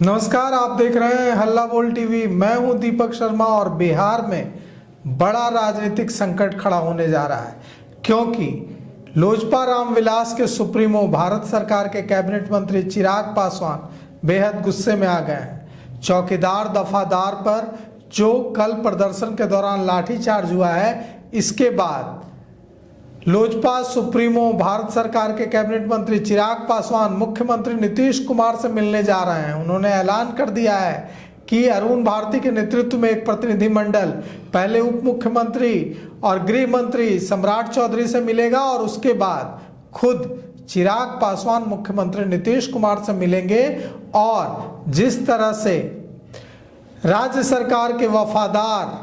नमस्कार, आप देख रहे हैं हल्ला बोल टीवी। मैं हूं दीपक शर्मा और बिहार में बड़ा राजनीतिक संकट खड़ा होने जा रहा है क्योंकि लोजपा रामविलास के सुप्रीमो भारत सरकार के कैबिनेट मंत्री चिराग पासवान बेहद गुस्से में आ गए हैं। चौकीदार दफादार पर जो कल प्रदर्शन के दौरान लाठीचार्ज हुआ है, इसके बाद लोजपा सुप्रीमो भारत सरकार के कैबिनेट मंत्री चिराग पासवान मुख्यमंत्री नीतीश कुमार से मिलने जा रहे हैं। उन्होंने ऐलान कर दिया है कि अरुण भारती के नेतृत्व में एक प्रतिनिधिमंडल पहले उप मुख्यमंत्री और गृह मंत्री सम्राट चौधरी से मिलेगा और उसके बाद खुद चिराग पासवान मुख्यमंत्री नीतीश कुमार से मिलेंगे। और जिस तरह से राज्य सरकार के वफादार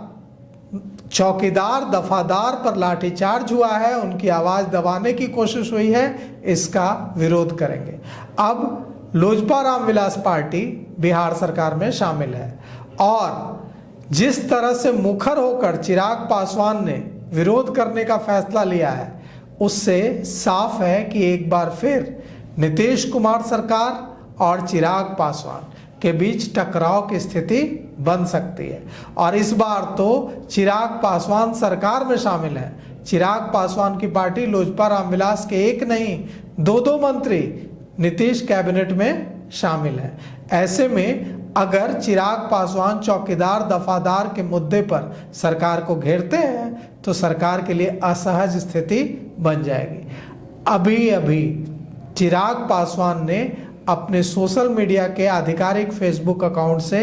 चौकीदार दफादार पर लाठीचार्ज हुआ है, उनकी आवाज दबाने की कोशिश हुई है, इसका विरोध करेंगे। अब लोजपा रामविलास पार्टी बिहार सरकार में शामिल है और जिस तरह से मुखर होकर चिराग पासवान ने विरोध करने का फैसला लिया है, उससे साफ है कि एक बार फिर नीतीश कुमार सरकार और चिराग पासवान के बीच टकराव की स्थिति बन सकती है। और इस बार तो चिराग पासवान सरकार में शामिल है। चिराग पासवान की पार्टी लोजपा रामविलास के एक नहीं दो मंत्री नीतीश कैबिनेट में शामिल है। ऐसे में अगर चिराग पासवान चौकीदार दफादार के मुद्दे पर सरकार को घेरते हैं तो सरकार के लिए असहज स्थिति बन जाएगी। अभी चिराग पासवान ने अपने सोशल मीडिया के आधिकारिक फेसबुक अकाउंट से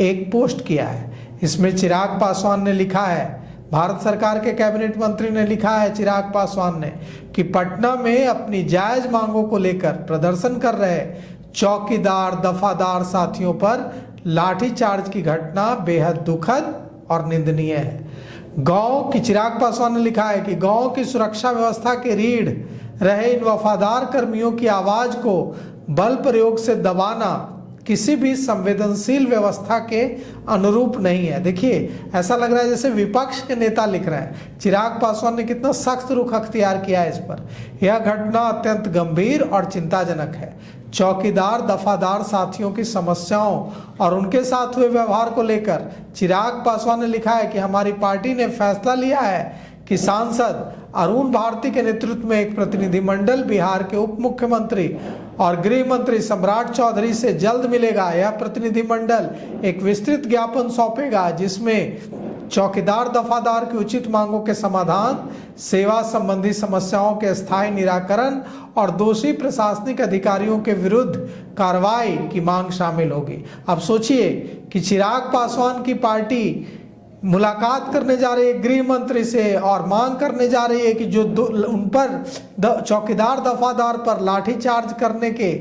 एक पोस्ट किया है। इसमें चिराग पासवान ने लिखा है, भारत सरकार के कैबिनेट मंत्री ने लिखा है चिराग पासवान ने कि पटना में अपनी जायज मांगों को लेकर प्रदर्शन कर रहे चौकीदार दफादार साथियों पर लाठीचार्ज की घटना बेहद दुखद और निंदनीय है। गांव की चिराग पासवान ने लिखा है कि गांव की सुरक्षा व्यवस्था के रीढ़ रहे इन वफादार कर्मियों की आवाज को बल प्रयोग से दबाना किसी भी संवेदनशील व्यवस्था के अनुरूप नहीं है। देखिए, ऐसा लग रहा है जैसे विपक्ष के नेता लिख रहे हैं। चिराग पासवान ने कितना सख्त रुख अख्तियार किया है इस पर। यह घटना अत्यंत गंभीर और चिंताजनक है। चौकीदार दफादार साथियों की समस्याओं और उनके साथ हुए व्यवहार को लेकर चिराग पासवान ने लिखा है कि हमारी पार्टी ने फैसला लिया है कि सांसद अरुण भारती के नेतृत्व में एक प्रतिनिधिमंडल बिहार के उप मुख्यमंत्री और गृह मंत्री सम्राट चौधरी से जल्द मिलेगा। यह प्रतिनिधिमंडल एक विस्तृत ज्ञापन सौंपेगा जिसमें चौकीदार दफादार की उचित मांगों के समाधान, सेवा संबंधी समस्याओं के स्थायी निराकरण और दोषी प्रशासनिक अधिकारियों के विरुद्ध कार्रवाई की मांग शामिल होगी। अब सोचिए कि चिराग पासवान की पार्टी मुलाकात करने जा रही है गृह मंत्री से और मांग करने जा रही है कि जो उन पर चौकीदार दफादार पर लाठीचार्ज करने के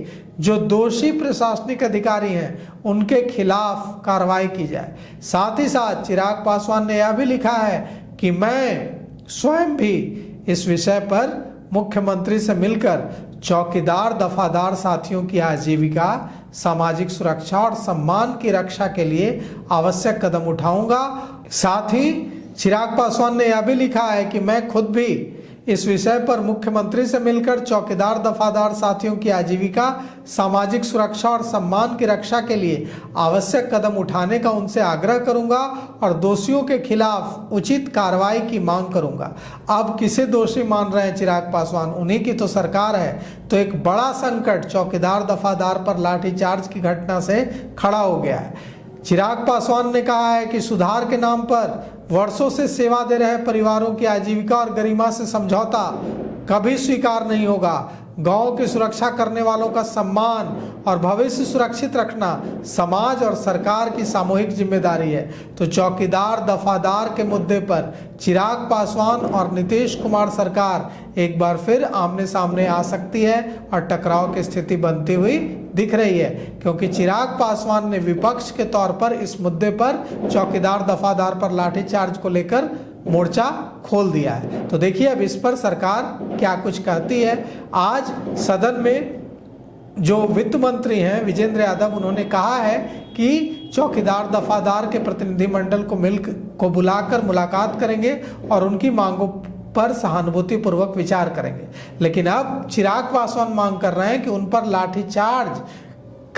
जो दोषी प्रशासनिक अधिकारी हैं उनके खिलाफ कार्रवाई की जाए। साथ ही साथ चिराग पासवान ने यह भी लिखा है कि मैं स्वयं भी इस विषय पर मुख्यमंत्री से मिलकर चौकीदार दफादार साथियों की आजीविका, सामाजिक सुरक्षा और सम्मान की रक्षा के लिए आवश्यक कदम उठाऊंगा। साथ ही चिराग पासवान ने यह भी लिखा है कि मैं खुद भी इस विषय पर मुख्यमंत्री से मिलकर चौकीदार दफादार साथियों की आजीविका, सामाजिक सुरक्षा और सम्मान की रक्षा के लिए आवश्यक कदम उठाने का उनसे आग्रह करूंगा और दोषियों के खिलाफ उचित कार्रवाई की मांग करूंगा। अब किसे दोषी मान रहे हैं चिराग पासवान? उन्हीं की तो सरकार है। तो एक बड़ा संकट चौकीदार दफादार पर लाठीचार्ज की घटना से खड़ा हो गया है। चिराग पासवान ने कहा है कि सुधार के नाम पर वर्षों से सेवा दे रहे परिवारों की आजीविका और गरिमा से समझौता कभी स्वीकार नहीं होगा। गांव की सुरक्षा करने वालों का सम्मान और भविष्य सुरक्षित रखना समाज और सरकार की सामूहिक जिम्मेदारी है। तो चौकीदार दफादार के मुद्दे पर चिराग पासवान और नीतीश कुमार सरकार एक बार फिर आमने सामने आ सकती है और टकराव की स्थिति बनती हुई दिख रही है, क्योंकि चिराग पासवान ने विपक्ष के तौर पर इस मुद्दे पर चौकीदार दफादार पर लाठीचार्ज को लेकर मोर्चा खोल दिया है। तो देखिए अब इस पर सरकार क्या कुछ कहती है। आज सदन में जो वित्त मंत्री हैं विजेंद्र यादव, उन्होंने कहा है कि चौकीदार दफादार के प्रतिनिधिमंडल को बुलाकर मुलाकात करेंगे और उनकी मांगों पर सहानुभूतिपूर्वक विचार करेंगे। लेकिन अब चिराग पासवान मांग कर रहे हैं कि उन पर लाठीचार्ज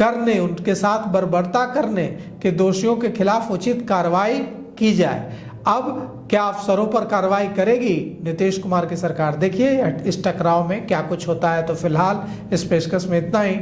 करने, उनके साथ बर्बरता करने के दोषियों के खिलाफ उचित कार्रवाई की जाए। अब क्या अफसरों पर कार्रवाई करेगी नीतीश कुमार की सरकार? देखिए इस टकराव में क्या कुछ होता है। तो फिलहाल इस पेशकश में इतना ही।